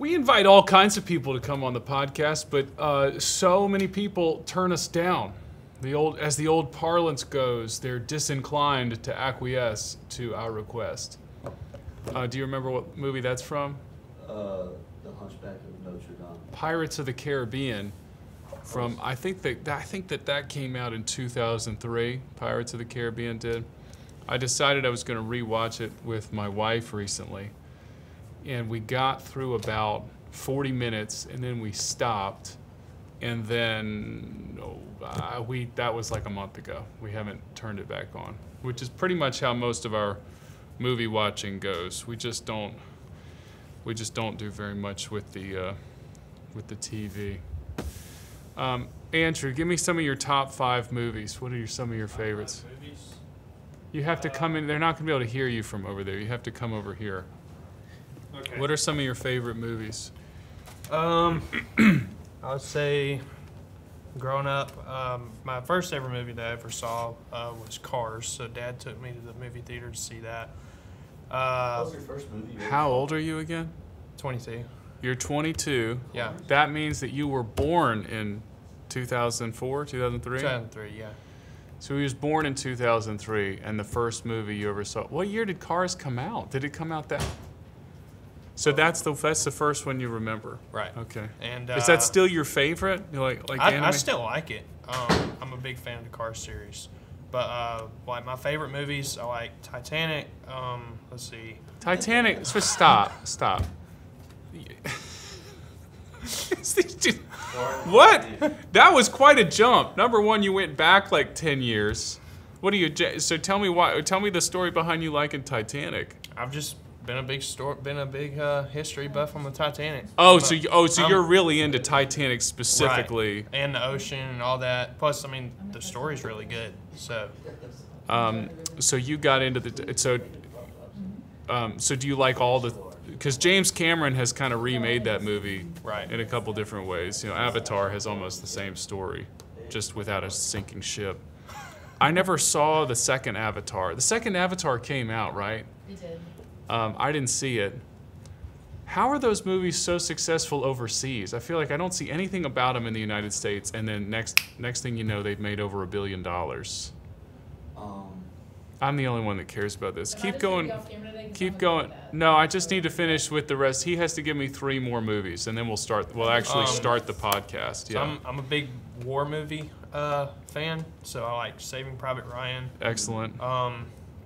We invite all kinds of people to come on the podcast, but so many people turn us down. As the old parlance goes, they're disinclined to acquiesce to our request. Do you remember what movie that's from? The Hunchback of Notre Dame. Pirates of the Caribbean. From I think that came out in 2003. Pirates of the Caribbean did. I decided I was going to rewatch it with my wife recently, and we got through about 40 minutes, and then we stopped, and then that was like a month ago. We haven't turned it back on, which is pretty much how most of our movie watching goes. We just don't do very much with the TV. Andrew, give me some of your top 5 movies. What are some of your favorites? You have to come in. They're not going to be able to hear you from over there. You have to come over here. Okay. What are some of your favorite movies? I would say, growing up, my first ever movie that I ever saw was Cars. So Dad took me to the movie theater to see that. What was your first movie? How old are you again? 22. You're 22. Yeah. That means that you were born in 2004, 2003? 2003, yeah. So he was born in 2003, and the first movie you ever saw. What year did Cars come out? Did it come out that? So that's the first one you remember. Right. Okay. And is that still your favorite? You like anime? I still like it. I'm a big fan of the Cars series. But like my favorite movies, I like Titanic. Let's see. Titanic. So stop. What? That was quite a jump. Number one, you went back like 10 years. What do you? So tell me why. Tell me the story behind you liking Titanic. I've just been a big history buff on the Titanic. So you're really into Titanic specifically. Right. And the ocean and all that. Plus, I mean, the story's really good. So. So you got into the so do you like all the? Because James Cameron has kind of remade that movie in a couple different ways. You know, Avatar has almost the same story, just without a sinking ship. I never saw the second Avatar. The second Avatar came out, right? It did. I didn't see it. How are those movies so successful overseas? I feel like I don't see anything about them in the United States, and then next thing you know, they've made over $1 billion. I'm the only one that cares about this. Keep going. Keep going. No, I just need to finish with the rest. He has to give me 3 more movies, and then we'll start. We'll actually start the podcast. Yeah. So I'm a big war movie fan, so I like Saving Private Ryan. Excellent.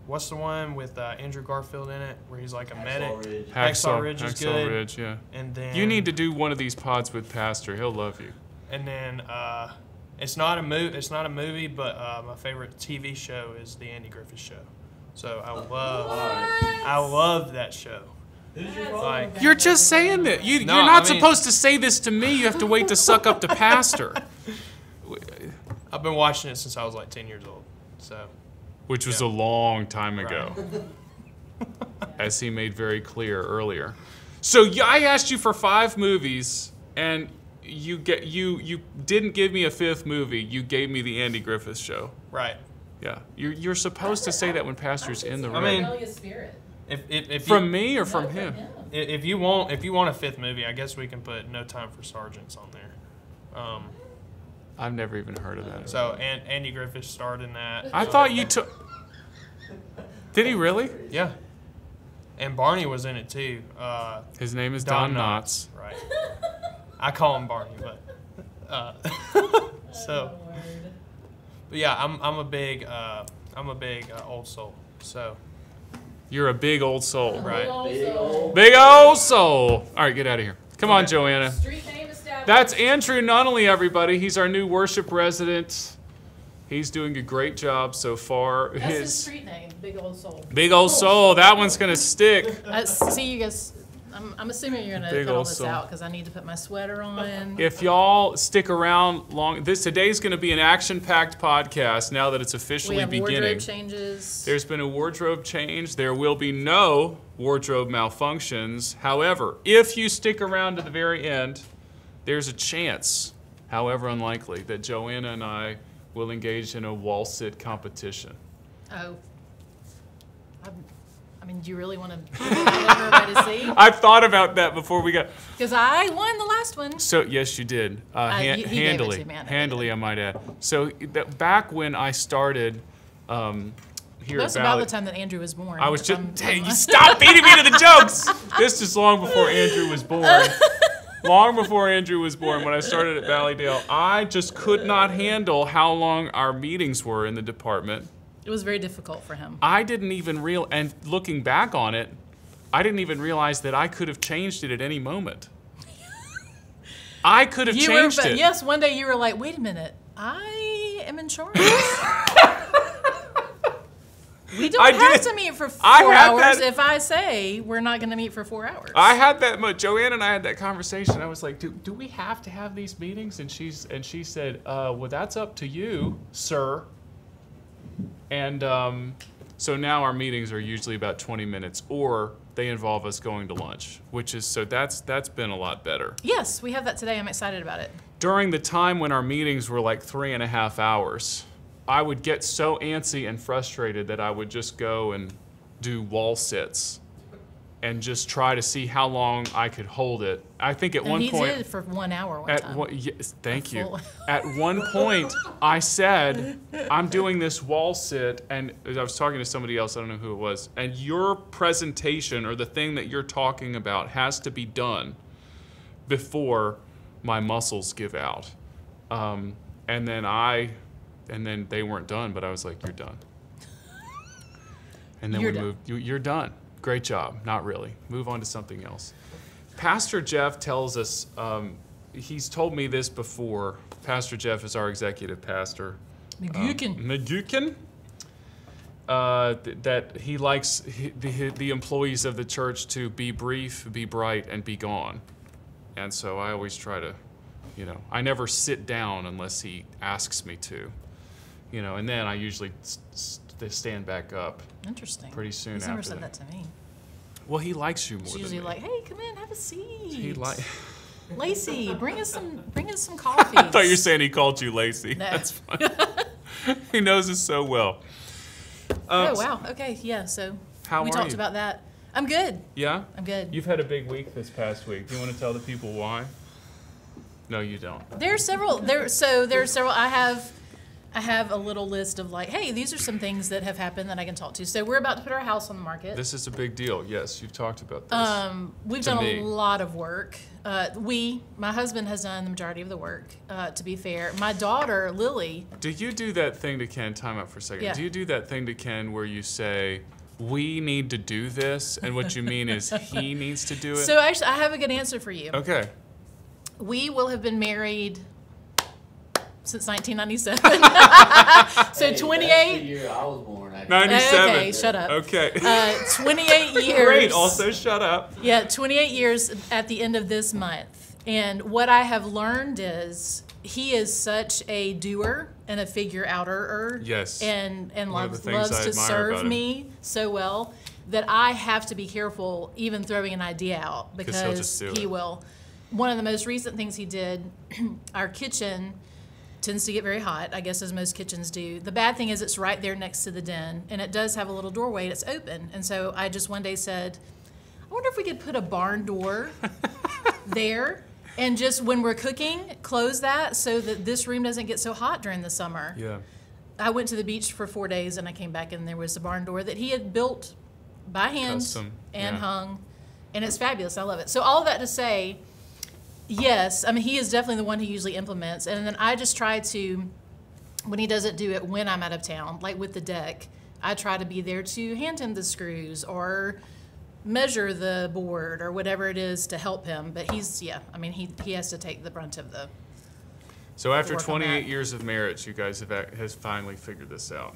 What's the one with Andrew Garfield in it, where he's like a medic? Hacksaw Ridge is Hacksaw good. Ridge, yeah. And then you need to do one of these pods with Pastor. He'll love you. And then it's not a movie, but my favorite TV show is the Andy Griffith Show. So I love that show. Like, you're just saying that. You're not supposed to say this to me. You have to wait to suck up to Pastor. I've been watching it since I was like 10 years old. So. Which was a long time ago, as he made very clear earlier. So I asked you for 5 movies, and you didn't give me a 5th movie. You gave me the Andy Griffith Show. Right. Yeah. You're supposed to say that when Pastor's in the room. I mean, if from me or from him? If you want a 5th movie, I guess we can put No Time for Sergeants on there. I've never even heard of that. So, and Andy Griffith starred in that. I thought you took. Did he really? Yeah. And Barney was in it too. His name is Don Knotts. Right. I call him Barney, but so. But yeah, I'm a big old soul. So. You're a big old soul, right? Big old soul. All right, get out of here. Come on, Joanna. That's Andrew Nunnally, everybody. He's our new worship resident. He's doing a great job so far. That's his street name, Big Old Soul. Big Old Soul. That one's going to stick. See, you guys, I'm assuming you're going to cut all this out because I need to put my sweater on. If y'all stick around long, today's going to be an action-packed podcast now that it's officially beginning. We have wardrobe changes. There's been a wardrobe change. There will be no wardrobe malfunctions. However, if you stick around to the very end, there's a chance, however unlikely, that Joanna and I will engage in a wall sit competition. Oh. mean, do you really want to let everybody see? I thought about that before we got. Because I won the last one. So yes, you did. He gave it Handily, to me, I know. handily, I might add. So back when I started here That's at about Valley, the time that Andrew was born. I was if just. I'm- Hey, you stop beating me to the jokes. This is long before Andrew was born. Long before Andrew was born, when I started at Valleydale, I just could not handle how long our meetings were in the department. It was very difficult for him. I didn't even and looking back on it, I didn't even realize that I could have changed it at any moment. I could have changed it. Yes, one day you were like, wait a minute, I am in charge. We don't have to meet for 4 hours if I say we're not going to meet for 4 hours. I had that. Joanne and I had that conversation. I was like, "Do we have to have these meetings?" And she said, "Well, that's up to you, sir." And so now our meetings are usually about 20 minutes, or they involve us going to lunch, that's been a lot better. Yes, we have that today. I'm excited about it. During the time when our meetings were like 3.5 hours, I would get so antsy and frustrated that I would just go and do wall sits and just try to see how long I could hold it. I think at one point... he did it for 1 hour one time. Yes, thank you. At one point, I said, I'm doing this wall sit, and I was talking to somebody else, I don't know who it was, and your presentation or the thing that you're talking about has to be done before my muscles give out. And then they weren't done, but I was like, you're done. And then You're we done. moved, you're done. Great job. Not really. Move on to something else. Pastor Jeff tells us, he's told me this before. Pastor Jeff is our executive pastor. McGukin. That he likes the employees of the church to be brief, be bright, and be gone. And so I always try to, I never sit down unless he asks me to. And then I usually stand back up. Interesting. Pretty soon He's after never said that. that to me. Well, he likes you more She's than usually me. like, hey, come in, have a seat. He Lacey, bring us some coffee. I thought you were saying he called you Lacey. No. That's funny. He knows us so well. Oh, wow. Okay, yeah, so How we are talked you? about that. I'm good. Yeah? I'm good. You've had a big week this past week. Do you want to tell the people why? No, you don't. There are several. I have a little list of like, hey, these are some things that have happened that I can talk to. So we're about to put our house on the market. This is a big deal. Yes, you've talked about this. We've to done me. a lot of work. My husband has done the majority of the work, to be fair. My daughter, Lily. Do you do that thing to Ken? Time out for a second. Yeah. Do you do that thing to Ken where you say, we need to do this, and what you mean is he needs to do it? So actually, I have a good answer for you. Okay. We will have been married since 1997. So Hey, 28. That's the year I was born, actually. 97. Okay, shut up. Okay. 28 years. Great. Also, shut up. Yeah, 28 years at the end of this month. And what I have learned is he is such a doer and a figure-outer. Yes. And One of the loves things I to admire serve about him. me so well that I have to be careful even throwing an idea out 'Cause he'll just because do he it. will. One of the most recent things he did, our kitchen tends to get very hot, I guess as most kitchens do. The bad thing is it's right there next to the den, and it does have a little doorway that's open. And so I just one day said, I wonder if we could put a barn door there, and just when we're cooking, close that so that this room doesn't get so hot during the summer. Yeah. I went to the beach for 4 days, and I came back, and there was a barn door that he had built by hand Custom, and yeah. hung, and it's fabulous. I love it. So all of that to say, yes, I mean, he is definitely the one who usually implements. And then I just try to, when he doesn't do it when I'm out of town, like with the deck, I try to be there to hand him the screws or measure the board or whatever it is to help him. But he has to take the brunt of the. So after work on 28 that. years of marriage, you guys has finally figured this out.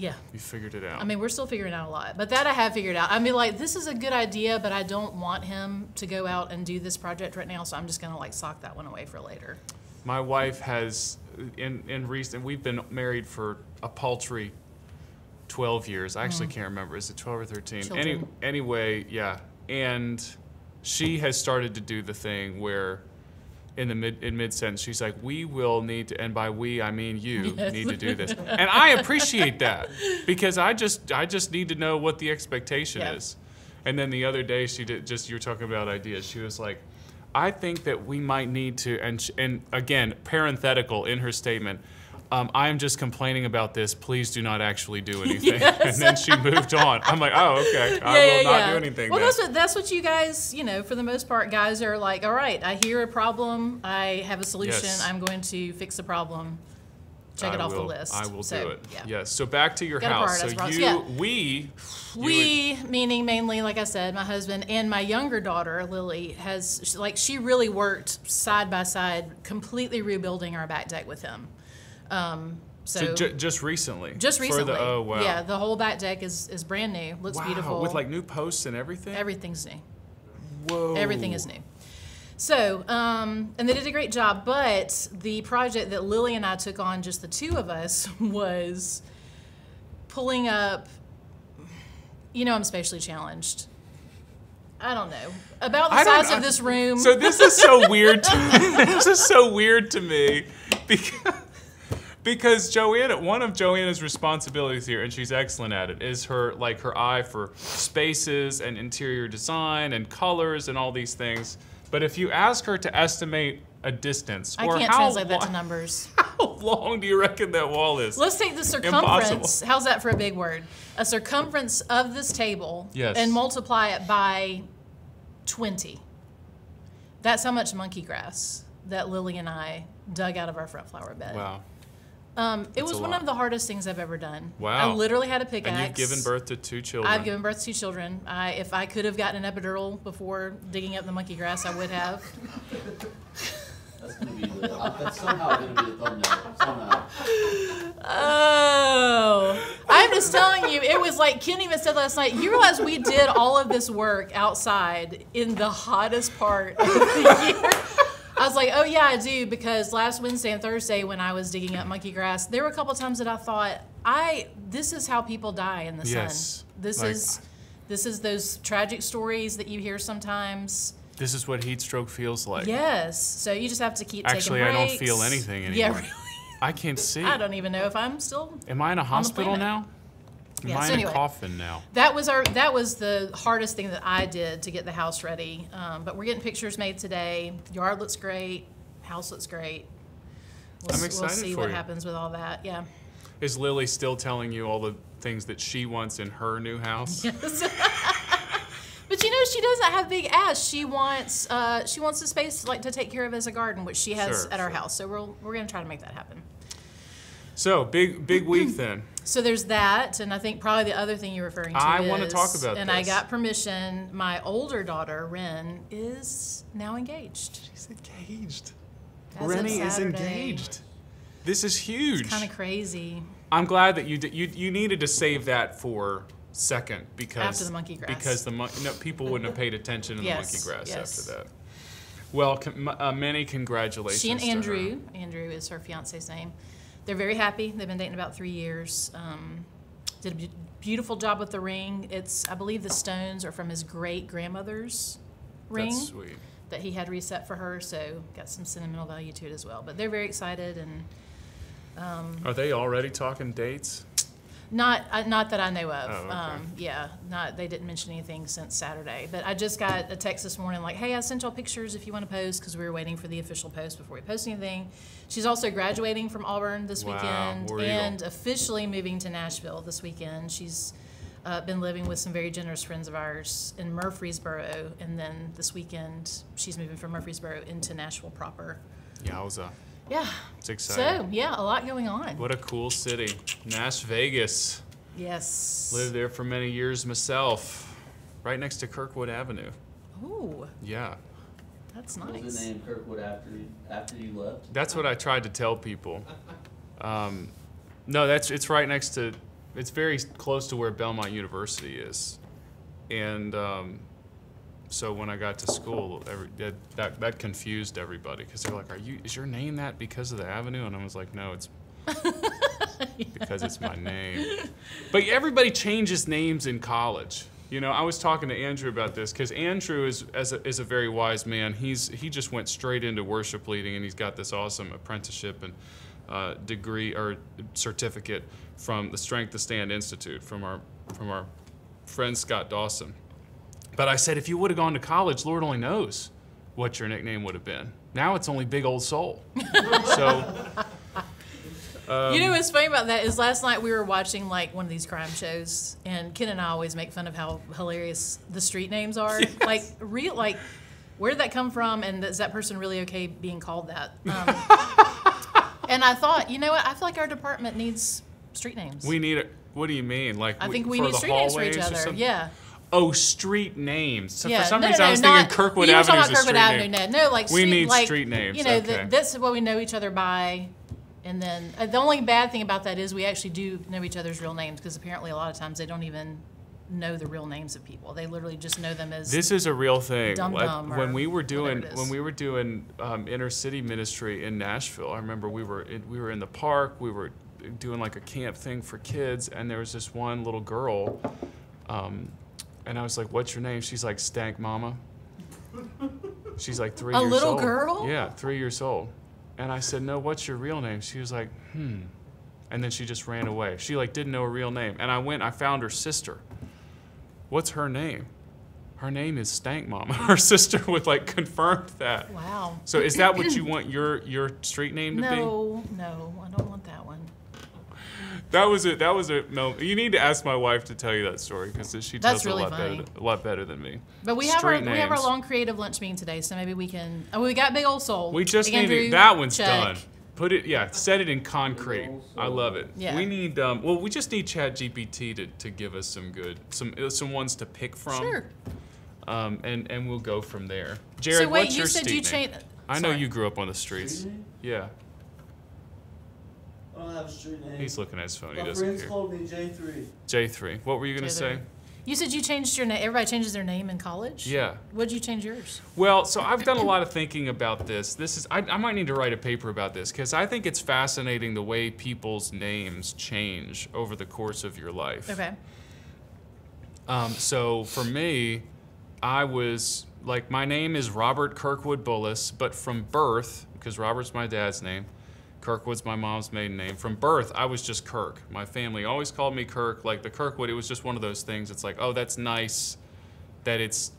Yeah. You figured it out. I mean, we're still figuring out a lot, but that I have figured out. I mean, like, this is a good idea, but I don't want him to go out and do this project right now, so I'm just going to, like, sock that one away for later. My wife has, in recent, we've been married for a paltry 12 years. I actually can't remember. Is it 12 or 13? Children. Anyway, yeah. And she has started to do the thing where in mid sentence, she's like, "We will need to," and by we I mean you need to do this, and I appreciate that because I just need to know what the expectation is. And then the other day she did you're talking about ideas. She was like, "I think that we might need to," and again parenthetical in her statement. I am just complaining about this. Please do not actually do anything. And then she moved on. I'm like, oh, okay. I will not do anything. Well, then. that's what you guys, for the most part, guys are like, all right, I hear a problem. I have a solution. Yes. I'm going to fix the problem. Check it off the list. I will So, do it. yeah. Yes. So back to your Gotta house. So prioritize, you, yeah. we, Meaning mainly, like I said, my husband and my younger daughter, Lily, she really worked side by side, completely rebuilding our back deck with him. So just recently. Just recently. Oh wow. Yeah, the whole back deck is brand new. Looks beautiful. With like new posts and everything. Everything's new. Whoa. Everything is new. So, and they did a great job, but the project that Lily and I took on, just the two of us, was pulling up, I'm spatially challenged. I don't know. About the size of this room. So this is so weird this is so weird to me because Joanna, one of Joanna's responsibilities here, and she's excellent at it, is her eye for spaces and interior design and colors and all these things. But if you ask her to estimate a distance, I can't translate that to numbers. How long do you reckon that wall is? Let's take the circumference. Impossible. How's that for a big word? A circumference of this table, Yes. and multiply it by 20. That's how much monkey grass that Lily and I dug out of our front flower bed. Wow. It was a one lot. of the hardest things I've ever done. Wow. I literally had a pickaxe. And you've given birth to 2 children. I've given birth to 2 children. If I could have gotten an epidural before digging up the monkey grass, I would have. That's somehow going to be the thumbnail. Somehow. Oh, I'm just telling you, it was like Ken even said last night, you realize we did all of this work outside in the hottest part of the year. I was like, oh yeah, I do, because last Wednesday and Thursday when I was digging up monkey grass, there were a couple of times that I thought, this is how people die in the Yes. sun. This is those tragic stories that you hear sometimes. This is what heat stroke feels like. Yes, so you just have to keep Actually, taking I breaks. don't feel anything anymore. Yeah, really. I can't see. I don't even know if I'm still. Am I in a hospital planet. now? Am Yeah, I so in anyway. a coffin now? That was the hardest thing that I did to get the house ready. But we're getting pictures made today. Yard looks great. House looks great. I'm excited We'll see for what you. happens with all that. Yeah. Is Lily still telling you all the things that she wants in her new house? But she doesn't have big ass. She wants a space to take care of as a garden, which she has Sure, at our sure. house. So we're gonna try to make that happen. So big week then. So there's that, and I think probably the other thing you're referring to I is, wanna talk about and I this. got permission. My older daughter, Ren, is now engaged. She's engaged. As of Rennie is Saturday. engaged. This is huge. Kind of crazy. I'm glad that you needed to save that for second because After the monkey grass. because people wouldn't have paid attention to the Yes, monkey grass yes. after that. Well, many congratulations. She and to her. Andrew is her fiance's name. They're very happy. They've been dating about 3 years. Did a beautiful job with the ring. I believe the stones are from his great grandmother's ring That's sweet. that he had reset for her. So got some sentimental value to it as well. But they're very excited and. Are they already talking dates? Not that I know of. Oh, okay. They didn't mention anything since Saturday. But I just got a text this morning like, hey, I sent y'all pictures if you want to post, because we were waiting for the official post before we post anything. She's also graduating from Auburn this Wow, weekend War Eagle. and officially moving to Nashville this weekend. She's been living with some very generous friends of ours in Murfreesboro, and then this weekend she's moving from Murfreesboro into Nashville proper. Yowza. Yeah. It's exciting. So, yeah, a lot going on. What a cool city. Nash Vegas. Yes. Lived there for many years myself. Right next to Kirkwood Avenue. Ooh, Yeah. that's What was nice. the name Kirkwood after you left? That's what I tried to tell people. No, it's right next to, it's very close to where Belmont University is. And so when I got to school, that confused everybody because they're like, is your name that because of the avenue? And I was like, no, it's because it's my name. But everybody changes names in college. You know, I was talking to Andrew about this because Andrew is a very wise man. He just went straight into worship leading, and he's got this awesome apprenticeship and degree or certificate from the Strength to Stand Institute from our friend Scott Dawson. But I said, if you would have gone to college, Lord only knows what your nickname would have been. Now it's only Big Old Soul. So. You know what's funny about that is last night we were watching like one of these crime shows, and Ken and I always make fun of how hilarious the street names are. Yes. Like where did that come from, and is that person really okay being called that? And I thought, you know what? I feel like our department needs street names. We need it. What do you mean? Like I think we for need the street names for hallways each or other. something? Yeah. Oh, street names. So Yeah. for some No, reason no, I was not, thinking Kirkwood you were Avenue talking is about a Kirkwood street Avenue, name. No, like We street, need like, street names, You know, okay. that's what we know each other by. And then the only bad thing about that is we actually do know each other's real names, because apparently a lot of times they don't even know the real names of people. They literally just know them as. This is a real thing. Dum Dum When or we were doing whatever it is. inner city ministry in Nashville, I remember we were in the park. We were doing like a camp thing for kids, and there was this one little girl, and I was like, "What's your name?" She's like, "Stank Mama." She's like 3 years old. A little girl? Yeah, 3 years old. And I said, "No, what's your real name?" She was like, "Hmm." And then she just ran away. She like didn't know her real name. And I found her sister. What's her name? Her name is Stank Mama. Her sister would like confirmed that. Wow. So is that what you want your street name to be? No, I don't want that one. That was a no. You need to ask my wife to tell you that story, because she That's tells really a lot better than me. But we have Street we have our names. long creative lunch meeting today, so maybe we can. Oh, we got Big Old Soul. We just Andrew, need it. That one's check. done. Put it, set it in concrete. I love it. Yeah. We need, we just need ChatGPT to give us some ones to pick from. Sure. And we'll go from there. Jared, So wait, what's you your said street you name? changed. I know you grew up on the streets. Street name? Yeah. I don't have a street name. He's looking at his phone. He My doesn't friends care. called me J3. J3. What were you gonna say? You said you changed your name. Everybody changes their name in college. Yeah. What'd you change yours? Well, so I've done a lot of thinking about this. I might need to write a paper about this, because I think it's fascinating the way people's names change over the course of your life. Okay. So for me, I was like, my name is Robert Kirkwood Bullis, but from birth, because Robert's my dad's name, Kirkwood's my mom's maiden name. From birth, I was just Kirk. My family always called me Kirk. Like the Kirkwood, it was just one of those things. It's like, oh, that's nice that it's,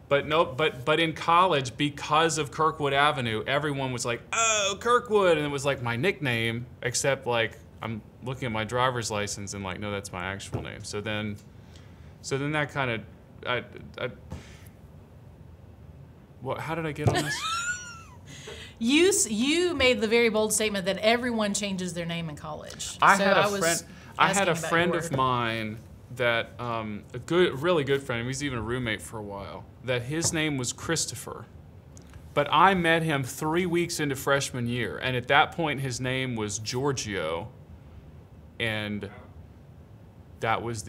but no, but in college, because of Kirkwood Avenue, everyone was like, oh, Kirkwood, and it was like my nickname, except like I'm looking at my driver's license and like, no, that's my actual name. So then that kind of, how did I get on this? You made the very bold statement that everyone changes their name in college. I So had a was friend. I had a asking about friend yours. of mine that really good friend. He was even a roommate for a while. That his name was Christopher, but I met him 3 weeks into freshman year, and at that point his name was Giorgio, and that was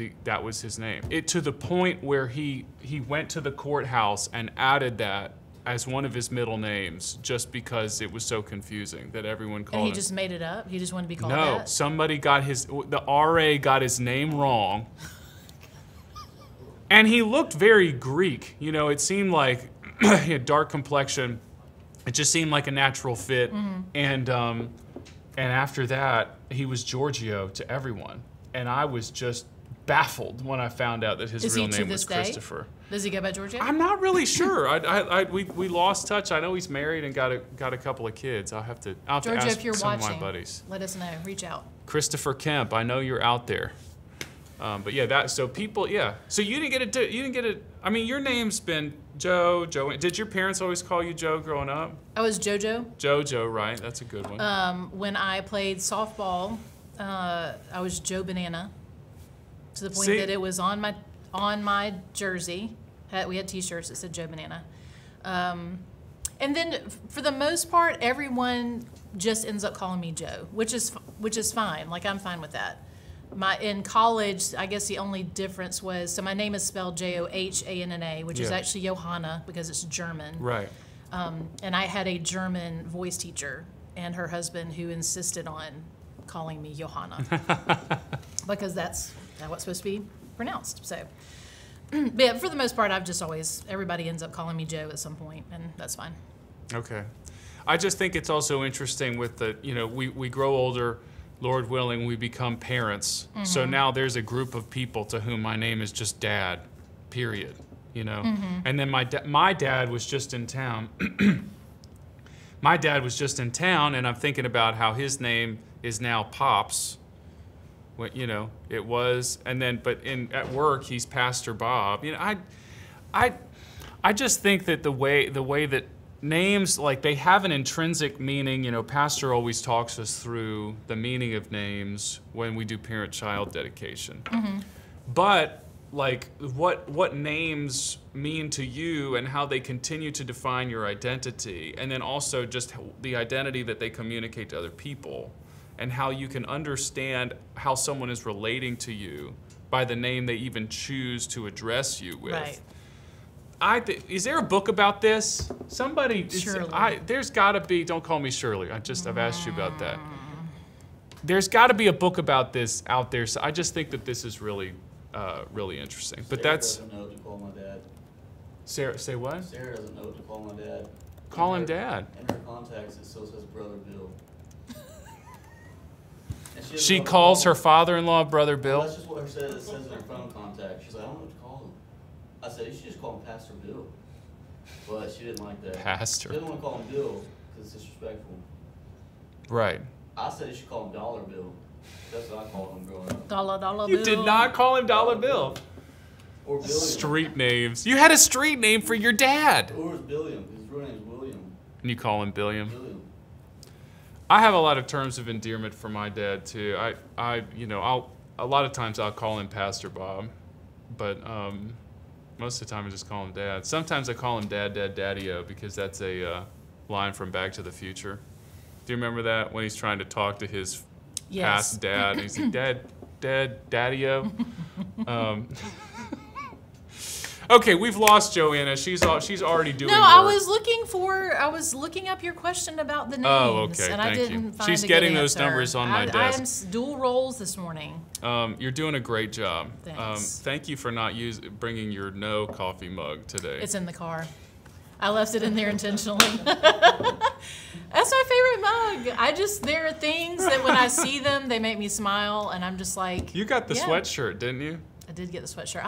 his name. It to the point where he went to the courthouse and added that as one of his middle names, just because it was so confusing that everyone called And he him. just made it up. He just wanted to be called No, that. somebody the RA got his name wrong. And he looked very Greek. You know, it seemed like he had dark complexion. It just seemed like a natural fit. Mm-hmm. And after that, he was Giorgio to everyone. And I was just baffled when I found out that his Is real he to name was this day? Christopher. Does he go by Georgia? I'm not really sure. We lost touch. I know he's married and got a couple of kids. I'll have to Georgia, ask if you're some watching, of my buddies. let us know. Reach out. Christopher Kemp, I know you're out there. But yeah, so people, yeah. So you didn't get it. I mean, your name's been Joe. Did your parents always call you Joe growing up? I was JoJo. Jojo, right? That's a good one. When I played softball, I was Joe Banana, to the point See? that it was on my jersey. We had T-shirts that said Joe Banana. And then for the most part, everyone just ends up calling me Joe, which is fine. Like, I'm fine with that. In college, I guess the only difference was, so my name is spelled Johanna, which is Yeah. actually Johanna because it's German. Right. And I had a German voice teacher and her husband who insisted on calling me Johanna because that's how it's supposed to be pronounced. So, But yeah, for the most part, I've just always, everybody ends up calling me Joe at some point, and that's fine. Okay. I just think it's also interesting with the, we grow older, Lord willing, we become parents. So now there's a group of people to whom my name is just Dad, period, And then my dad was just in town. My dad was just in town, and I'm thinking about how his name is now Pops. What it was, and then at work he's Pastor Bob. I just think that the way that names, like, they have an intrinsic meaning. Pastor always talks us through the meaning of names when we do parent-child dedication. But like what names mean to you and how they continue to define your identity, and then also just the identity that they communicate to other people, and how you can understand how someone is relating to you by the name they even choose to address you with. Right. Is there a book about this? Somebody, Shirley. There's gotta be, don't call me Shirley, I've asked you about that. There's gotta be a book about this out there, so I just think that this is really, really interesting. But Sarah that's... doesn't know what to call my dad. Sarah, say what? Sarah doesn't know what to call my dad. Call him Dad. In her contacts, it still says Brother Bill. And doesn't She know what to calls call her father-in-law Brother Well, Bill? that's just what it says in her phone contact. She's like, I don't know what to call him. I said, you should just call him Pastor Bill. But she didn't like that. Pastor. She didn't want to call him Bill because it's disrespectful. Right. I said you should call him Dollar Bill. That's what I called him growing up. Dollar Bill. You did not call him Dollar Bill. Or Billiam. Street names. You had a street name for your dad. Or it's Billiam. His real name is William. And you call him Billiam? Billiam. I have a lot of terms of endearment for my dad too. A lot of times I'll call him Pastor Bob, but most of the time I just call him Dad. Sometimes I call him Dad, Daddy-O, because that's a line from Back to the Future. Do you remember that, when he's trying to talk to his past dad, and he's like, Dad, Daddy-O? Okay, we've lost Joanna. She's already doing No, work. I was looking up your question about the names. Oh, okay, and thank I you. didn't find She's a getting good those answer. numbers on my desk. I am dual roles this morning. You're doing a great job. Thanks. Thank you for not bringing your no coffee mug today. It's in the car. I left it in there intentionally. That's my favorite mug. There are things that when I see them, they make me smile, and I'm just like. You got the yeah. sweatshirt, didn't you? I did get the sweatshirt.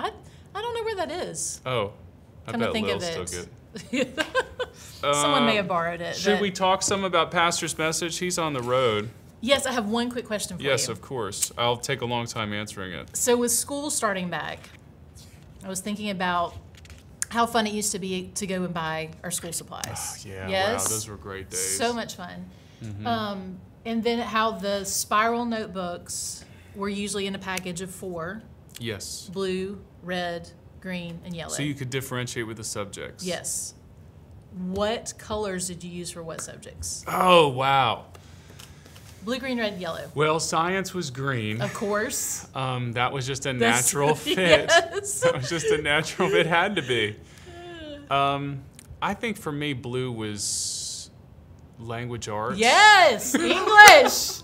I don't know where that is. Oh, I Come to bet think Lil of it. took it. Someone may have borrowed it. Should but- we talk some about Pastor's message? He's on the road. Yes, I have one quick question for you. Yes, of course. I'll take a long time answering it. So with school starting back, I was thinking about how fun it used to be to go and buy our school supplies. Yeah, Yes? wow, those were great days. So much fun. Mm-hmm. And then how the spiral notebooks were usually in a package of 4, Yes. blue, red, green, and yellow. So you could differentiate with the subjects. Yes. What colors did you use for what subjects? Oh, wow. Blue, green, red, yellow. Well, science was green. Of course. That was just a That's- natural fit. Yes. That was just a natural fit. Had to be. I think for me, blue was language arts. Yes, English.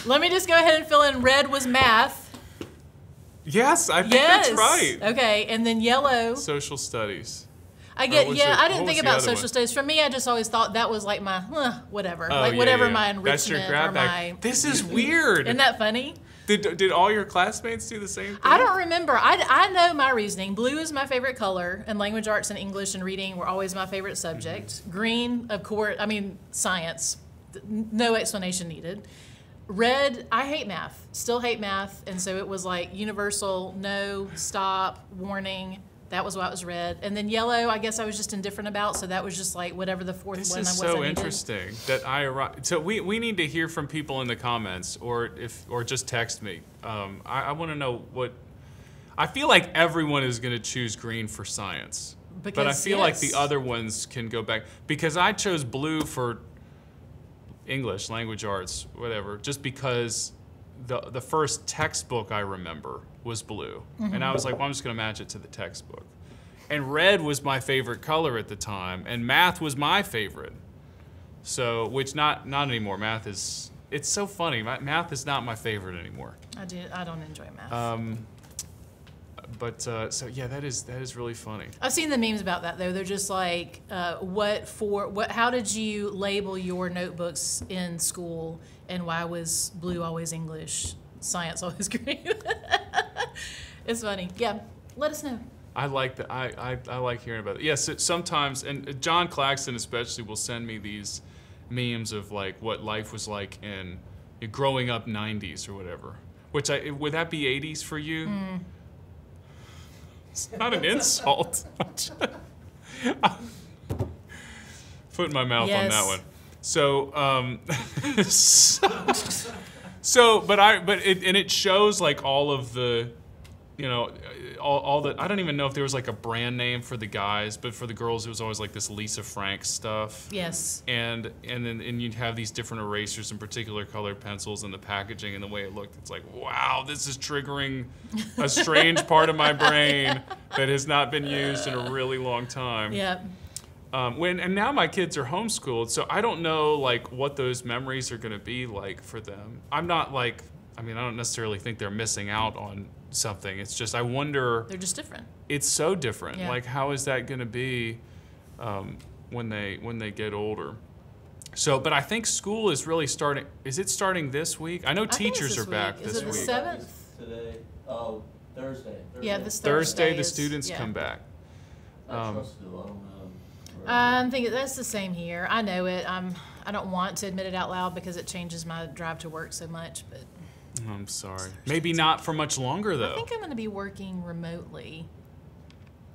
Let me just go ahead and fill in. Red was math. Yes, I think Yes. that's right. Okay, and then yellow. Social studies. I get. was Yeah, it- I what didn't was think the about other social one? studies. For me, I just always thought that was like my whatever, Oh, like yeah, whatever yeah. my enrichment That's your grab or bag. my. This is weird. Isn't that funny? Did all your classmates do the same thing? I don't remember. I know my reasoning. Blue is my favorite color, and language arts and English and reading were always my favorite subject. Mm-hmm. Green, of course. I mean, science. No explanation needed. Red, I hate math. Still hate math, and so it was like universal, no, stop, warning. That was what was red. And then yellow, I guess I was just indifferent about, so that was just like whatever the fourth This one is was. so I needed. interesting that I arrived. So we need to hear from people in the comments, or just text me. I want to know what. I feel like everyone is going to choose green for science, but I Because, feel like the yes. other ones can go back because I chose blue for English, language arts, whatever, just because the first textbook I remember was blue, and I was like, well, I'm just going to match it to the textbook. And red was my favorite color at the time, and math was my favorite. So, which not anymore. Math is, it's so funny. Math is not my favorite anymore. I don't enjoy math. So yeah, that is really funny. I've seen the memes about that though. They're just like, how did you label your notebooks in school, and why was blue always English, science always green? It's funny. Yeah, let us know. I like that. I like hearing about it. Yes, sometimes, and John Claxton especially will send me these memes of like what life was like in growing up '90s or whatever. Would that be '80s for you? It's not an insult. Foot in my mouth on that one. So, it shows like all of the, all the. I don't even know if there was like a brand name for the guys, but for the girls it was always like this Lisa Frank stuff. Yes. And you'd have these different erasers and particular colored pencils and the packaging and the way it looked. It's like, wow, this is triggering a strange part of my brain that has not been used in a really long time. Yeah. And now my kids are homeschooled, so I don't know like what those memories are going to be like for them. I don't necessarily think they're missing out on something. It's just I wonder. They're just different. It's so different. Yeah. Like, how is that going to be when they get older? So, but I think school is really starting. Is it starting this week? I know teachers are back Is this it the week. 7th? Today. Oh, Thursday. Yeah, this Thursday, the is- students yeah. come back. I trust you. I don't know. I'm thinking that's the same here. I know it. I don't want to admit it out loud because it changes my drive to work so much, but I'm sorry. Maybe not for much longer I though. think I'm going to be working remotely.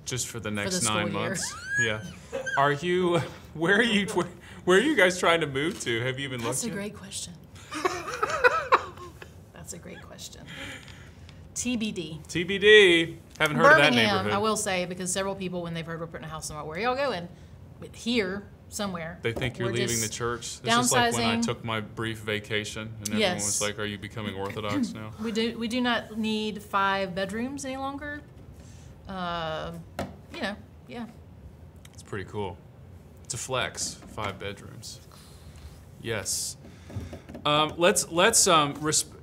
Just for the next school 9 year. months. Yeah. Are you? Where are you guys trying to move to? Have you even looked That's a yet? great question. That's a great question. TBD. TBD. Haven't heard of that Birmingham, neighborhood. I will say, because several people, when they've heard we're putting a house in, where y'all going? But here, somewhere. They think you're We're leaving just the church. It's just like when I downsizing. took my brief vacation, and everyone Yes. was like, "Are you becoming Orthodox now?" We do not need 5 bedrooms any longer. Yeah. It's pretty cool. It's a flex. 5 bedrooms. Yes. Let's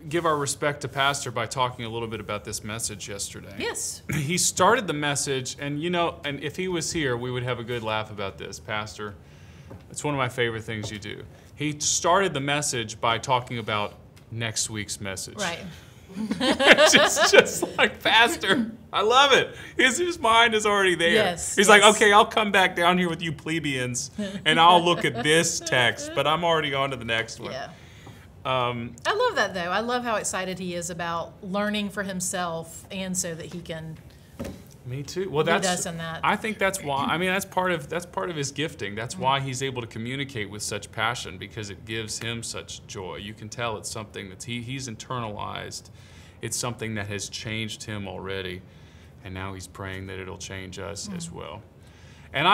give our respect to Pastor by talking a little bit about this message yesterday. Yes. He started the message, and and if he was here, we would have a good laugh about this, Pastor. It's one of my favorite things you do. He started the message by talking about next week's message. Right. just like Pastor. I love it. His mind is already there. Yes, He's yes. like, okay, I'll come back down here with you plebeians, and I'll look at this text, but I'm already on to the next one. Yeah. I love that though. I love how excited he is about learning for himself, and so that he can. Me too. Well, Lead that's. us in that. I think that's why. I mean, that's part of his gifting. That's why he's able to communicate with such passion, because it gives him such joy. You can tell it's something that he's internalized. It's something that has changed him already, and now he's praying that it'll change us as well. And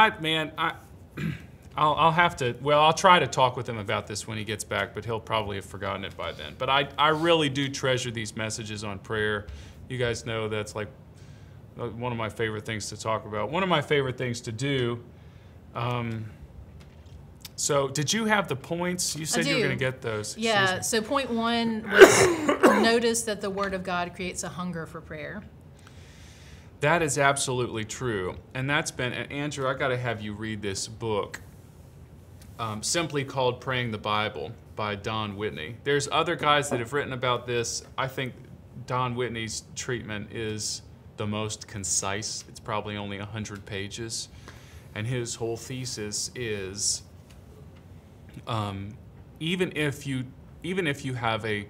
I'll have to. Well, I'll try to talk with him about this when he gets back, but he'll probably have forgotten it by then. But I really do treasure these messages on prayer. You guys know that's like one of my favorite things to talk about. One of my favorite things to do. So did you have the points? You said you were do. going to get those. Yeah. Excuse So point 1 was notice that the Word of God creates a hunger for prayer. me. That is absolutely true. And that's been, and Andrew, I got to have you read this book, simply called Praying the Bible by Don Whitney. There's other guys that have written about this. I think Don Whitney's treatment is the most concise. It's probably only 100 pages. And his whole thesis is, even if you have a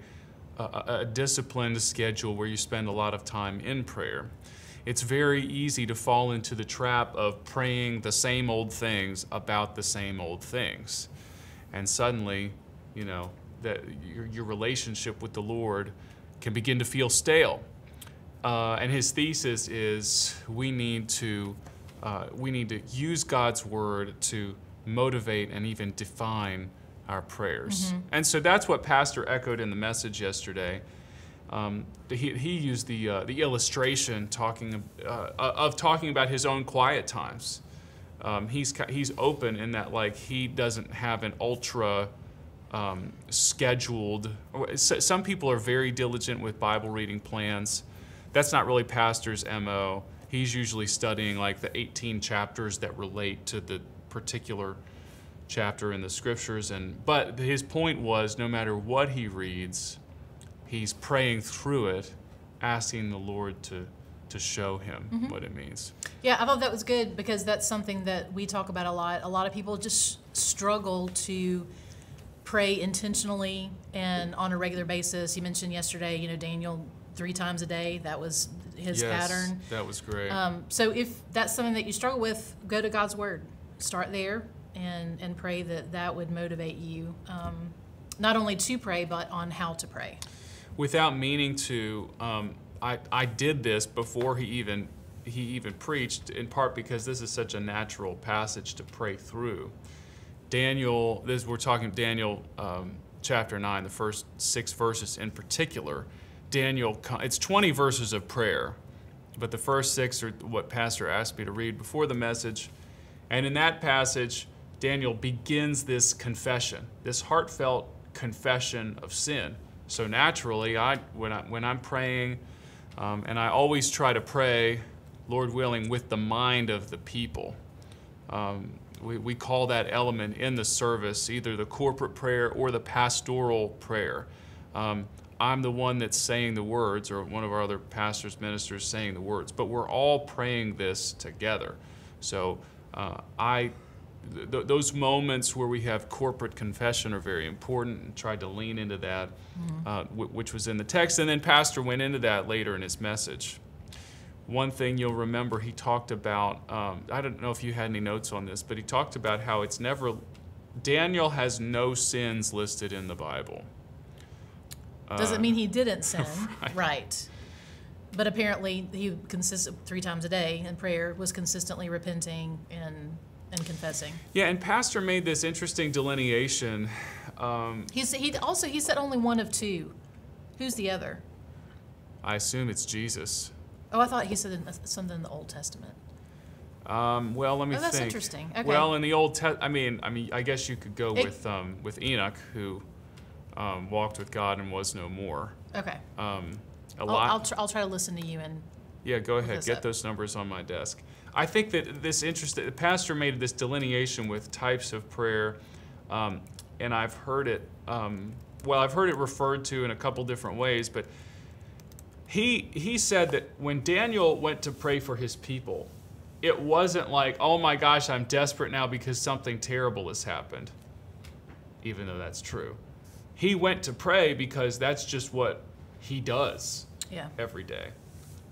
disciplined schedule where you spend a lot of time in prayer, it's very easy to fall into the trap of praying the same old things about the same old things. And suddenly, that your relationship with the Lord can begin to feel stale. And his thesis is we need to use God's word to motivate and even define our prayers. And so that's what Pastor echoed in the message yesterday. He used the illustration talking about his own quiet times. He's open in that, like, he doesn't have an ultra scheduled. Some people are very diligent with Bible reading plans. that's not really pastor's MO. He's usually studying like the 18 chapters that relate to the particular chapter in the scriptures. But his point was, no matter what he reads, he's praying through it, asking the Lord to show him what it means. Yeah, I thought that was good because that's something that we talk about a lot. A lot of people just struggle to pray intentionally and on a regular basis. You mentioned yesterday, Daniel 3 times a day. That was his pattern. That was great. So if that's something that you struggle with, go to God's Word. Start there and pray that would motivate you, not only to pray, but on how to pray. Without meaning to, I did this before he even preached, in part because this is such a natural passage to pray through. Daniel, we're talking Daniel chapter 9, the first 6 verses in particular. Daniel, it's 20 verses of prayer, but the first 6 are what Pastor asked me to read before the message. And in that passage, Daniel begins this confession, this heartfelt confession of sin. So naturally, when I'm praying, and I always try to pray, Lord willing, with the mind of the people. We call that element in the service either the corporate prayer or the pastoral prayer. I'm the one that's saying the words, or one of our other pastors, ministers saying the words, but we're all praying this together. So those moments where we have corporate confession are very important, and tried to lean into that, which was in the text, and then Pastor went into that later in his message. One thing you'll remember, he talked about, I don't know if you had any notes on this, but he talked about how Daniel has no sins listed in the Bible. Doesn't mean he didn't sin, Right. right? But apparently he 3 times a day in prayer was consistently repenting and confessing. Yeah, and Pastor made this interesting delineation. He said only one of 2. Who's the other? I assume it's Jesus. Oh, I thought he said something in the Old Testament. Well, let me think. Oh, that's interesting. Okay. Well, in the Old I guess you could go with Enoch, who walked with God and was no more. Okay. I'll I'll try to listen to you and. Yeah, go ahead. Get up. those numbers on my desk. I think that the pastor made this delineation with types of prayer, and I've heard it. I've heard it referred to in a couple different ways, but he said that when Daniel went to pray for his people, it wasn't like, oh my gosh, I'm desperate now because something terrible has happened, even though that's true. He went to pray because that's just what he does every day.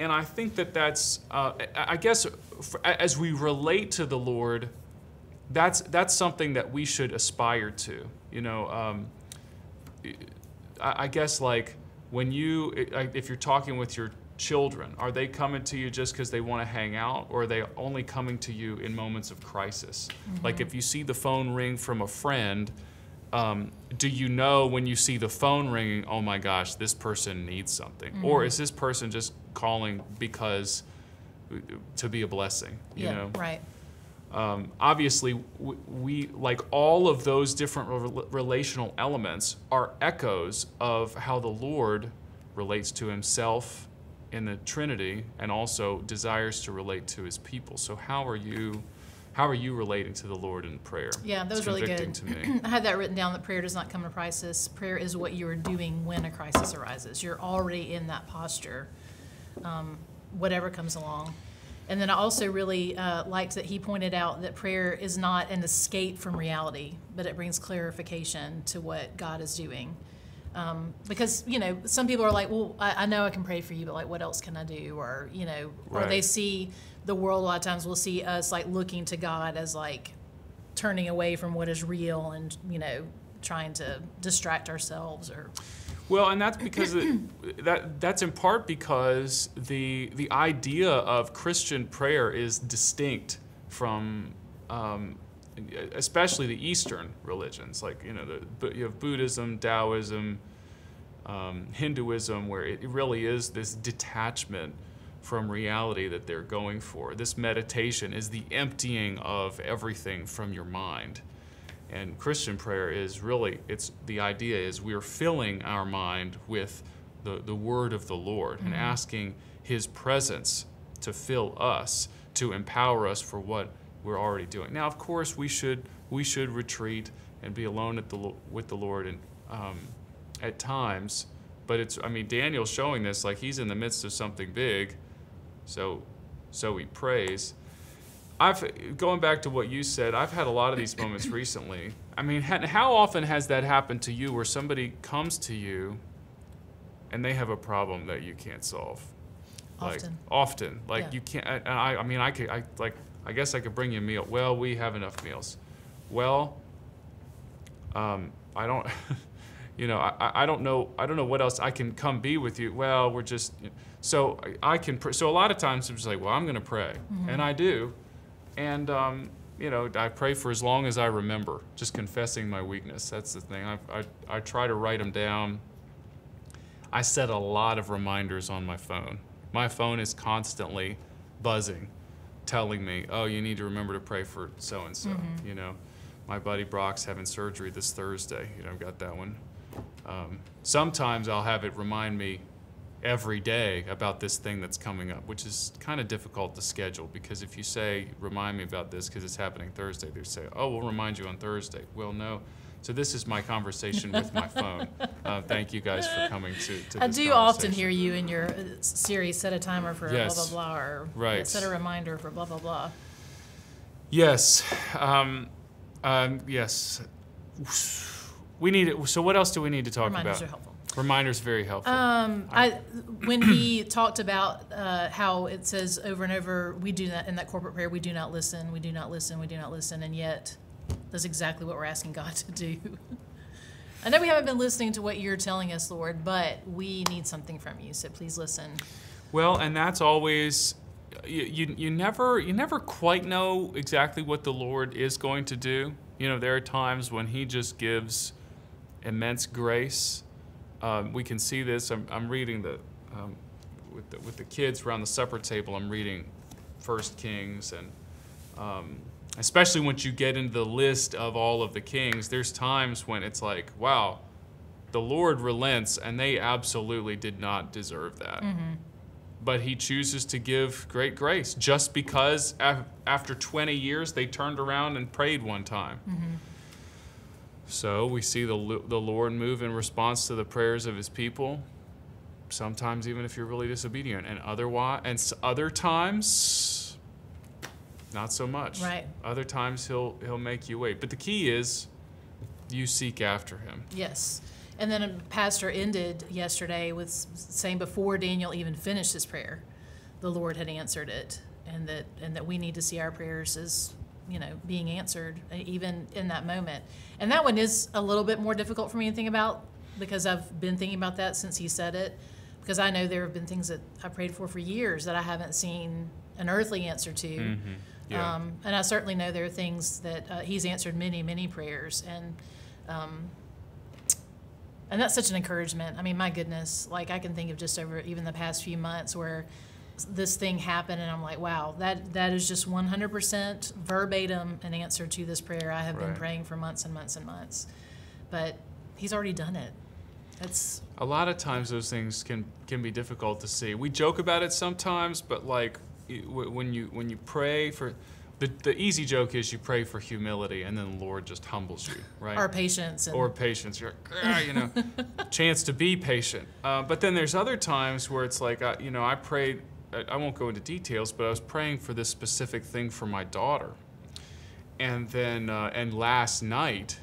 And I think that's, I guess, as we relate to the Lord, that's something that we should aspire to. I guess like if you're talking with your children, are they coming to you just because they want to hang out, or are they only coming to you in moments of crisis? Mm-hmm. Like if you see the phone ring from a friend, do you know when you see the phone ringing, oh my gosh, this person needs something? Mm-hmm. Or is this person just calling because to be a blessing? You know? Right. Obviously, we like all of those different relational elements are echoes of how the Lord relates to himself in the Trinity and also desires to relate to his people. So how are you relating to the Lord in prayer? Yeah, that was really good. To me. I had that written down, that prayer does not come in a crisis. Prayer is what you are doing when a crisis arises. You're already in that posture, whatever comes along. And then I also really liked that he pointed out that prayer is not an escape from reality, but it brings clarification to what God is doing. Because, some people are like, well, I know I can pray for you, but like, what else can I do? Or, or they see the world, a lot of times we'll see us like looking to God as like turning away from what is real and, trying to distract ourselves or. Well, and that's because that's in part because the idea of Christian prayer is distinct from especially the Eastern religions, like you have Buddhism, Taoism, Hinduism, where it really is this detachment from reality that they're going for. This meditation is the emptying of everything from your mind. And Christian prayer is really, the idea is we're filling our mind with the word of the Lord and asking his presence to fill us, to empower us for what we're already doing. Now, of course, we should retreat and be alone with the Lord and at times, but Daniel's showing this, like he's in the midst of something big, so he prays. Going back to what you said, I've had a lot of these moments recently. I mean, how often has that happened to you where somebody comes to you and they have a problem that you can't solve? Often. Like Yeah. you can't, I guess I could bring you a meal. Well, we have enough meals. Well, I don't, I don't know what else I can come be with you. Well, we're just, so so a lot of times I'm just like, well, I'm going to pray. Mm-hmm. And I do. And, I pray for as long as I remember, just confessing my weakness. That's the thing. I try to write them down. I set a lot of reminders on my phone. My phone is constantly buzzing, telling me, oh, you need to remember to pray for so-and-so. Mm-hmm. My buddy Brock's having surgery this Thursday. I've got that one. Sometimes I'll have it remind me every day about this thing that's coming up, which is kind of difficult to schedule, because if you say, remind me about this because it's happening Thursday, they say, oh, we'll remind you on Thursday. Well, no. So this is my conversation with my phone. Thank you guys for coming to this I do often hear you in your series, set a timer for Yes. blah, blah, blah, or Right. set a reminder for blah, blah, blah. Yes. Yes. We need it. So what else do we need to talk Reminders about? are helpful. Reminders very helpful. When he talked about how it says over and over, we do not, in that corporate prayer, we do not listen, we do not listen, we do not listen, and yet that's exactly what we're asking God to do. I know we haven't been listening to what you're telling us, Lord, but we need something from you, so please listen. Well, and that's always, you never quite know exactly what the Lord is going to do. There are times when he just gives immense grace. We can see this. I'm reading with the kids around the supper table. I'm reading 1 Kings, and especially once you get into the list of all of the kings, there's times when it's like, wow, the Lord relents, and they absolutely did not deserve that. Mm-hmm. But he chooses to give great grace just because after 20 years they turned around and prayed one time. Mm-hmm. So we see the Lord move in response to the prayers of his people, sometimes even if you're really disobedient, and other times, not so much. Right. Other times he'll make you wait. But the key is you seek after him. Yes. And then a pastor ended yesterday with saying before Daniel even finished his prayer, the Lord had answered it, and that we need to see our prayers as being answered even in that moment. And that one is a little bit more difficult for me to think about, because I've been thinking about that since he said it, because I know there have been things that I prayed for years that I haven't seen an earthly answer to. Mm-hmm. Yeah. And I certainly know there are things that he's answered many, many prayers, and that's such an encouragement. I mean, my goodness, like I can think of just over even the past few months where this thing happened, and I'm like, wow, that is just 100% verbatim an answer to this prayer I have been praying for months and months and months. But he's already done it. It's a lot of times those things can be difficult to see. We joke about it sometimes, but like when you pray for the easy joke is you pray for humility, and then the Lord just humbles you, right? Or patience. Or patience. You're like, chance to be patient. But then there's other times where it's like, I prayed. I won't go into details, but I was praying for this specific thing for my daughter, and then and last night,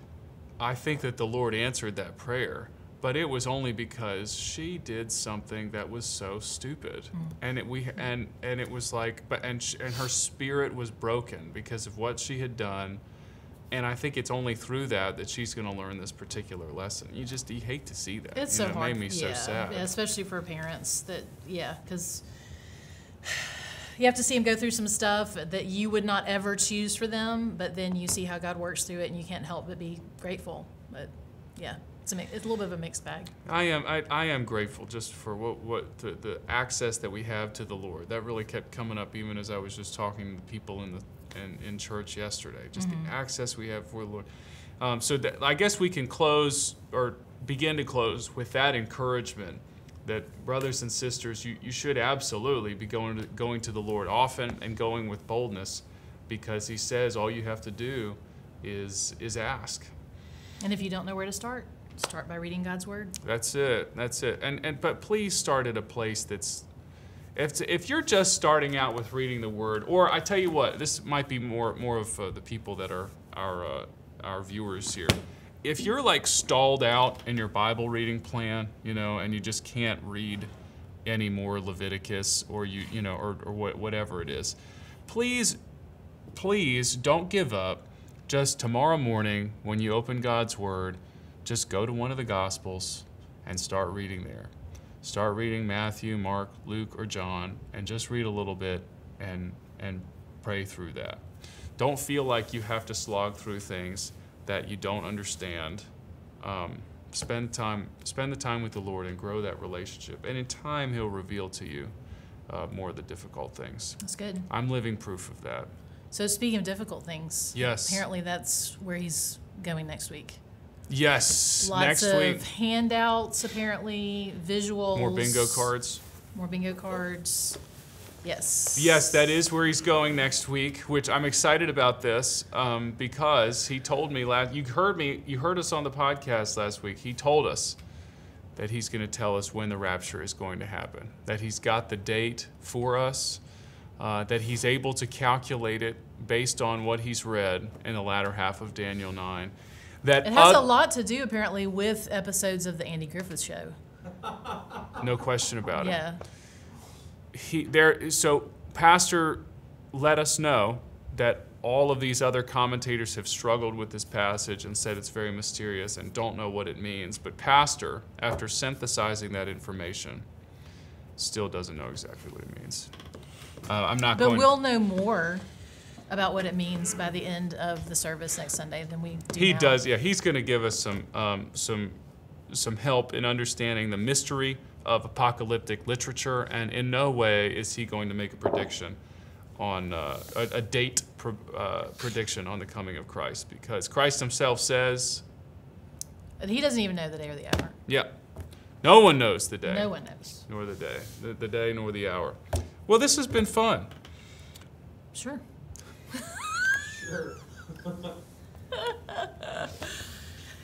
I think that the Lord answered that prayer. But it was only because she did something that was so stupid, and it was like, and her spirit was broken because of what she had done, and I think it's only through that she's going to learn this particular lesson. You hate to see that. It's so hard. It made me so sad. Yeah, especially for parents because you have to see them go through some stuff that you would not ever choose for them, but then you see how God works through it, and you can't help but be grateful. But yeah. It's a little bit of a mixed bag. I am grateful just for what the access that we have to the Lord. That really kept coming up even as I was just talking to people in church yesterday. Just the access we have for the Lord. So I guess we can close or begin to close with that encouragement that brothers and sisters, you should absolutely be going to the Lord often and going with boldness, because he says all you have to do is ask. And if you don't know where to start by reading God's word. That's it. But please start at a place that's, if you're just starting out with reading the word, or I tell you what, this might be more of the people that are our viewers here. If you're like stalled out in your Bible reading plan, and you just can't read any more Leviticus, or whatever it is, please don't give up. Just tomorrow morning, when you open God's word, just go to one of the Gospels and start reading there. Start reading Matthew, Mark, Luke, or John, and just read a little bit and pray through that. Don't feel like you have to slog through things that you don't understand. Spend the time with the Lord and grow that relationship. And in time, he'll reveal to you more of the difficult things. That's good. I'm living proof of that. So speaking of difficult things, yes, apparently that's where he's going next week. Yes, Lots next week. of handouts, apparently, visuals. More bingo cards. More bingo cards. Yes. Yes, that is where he's going next week, which I'm excited about this because he told me you heard us on the podcast last week. He told us that he's going to tell us when the rapture is going to happen, that he's got the date for us, that he's able to calculate it based on what he's read in the latter half of Daniel 9. That it has a lot to do, apparently, with episodes of the Andy Griffith Show. No question about it. Yeah. So Pastor let us know that all of these other commentators have struggled with this passage and said it's very mysterious and don't know what it means. But Pastor, after synthesizing that information, still doesn't know exactly what it means. But we'll know more about what it means by the end of the service next Sunday than we do He now. does, yeah. He's going to give us some help in understanding the mystery of apocalyptic literature, and in no way is he going to make a prediction on a date prediction on the coming of Christ, because Christ himself says... And he doesn't even know the day or the hour. Yeah. No one knows the day. No one knows. Nor the day. The day nor the hour. Well, this has been fun. Sure. Sure.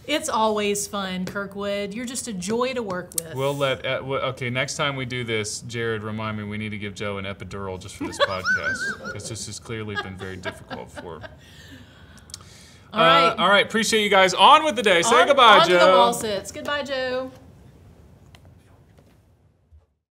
It's always fun, Kirkwood. You're just a joy to work with. We'll okay, next time we do this, Jared, remind me we need to give Joe an epidural just for this podcast, because this has clearly been very difficult for her. All right. All right, appreciate you guys. On with the day. Say goodbye, on Joe. On to the wall sits. Goodbye, Joe.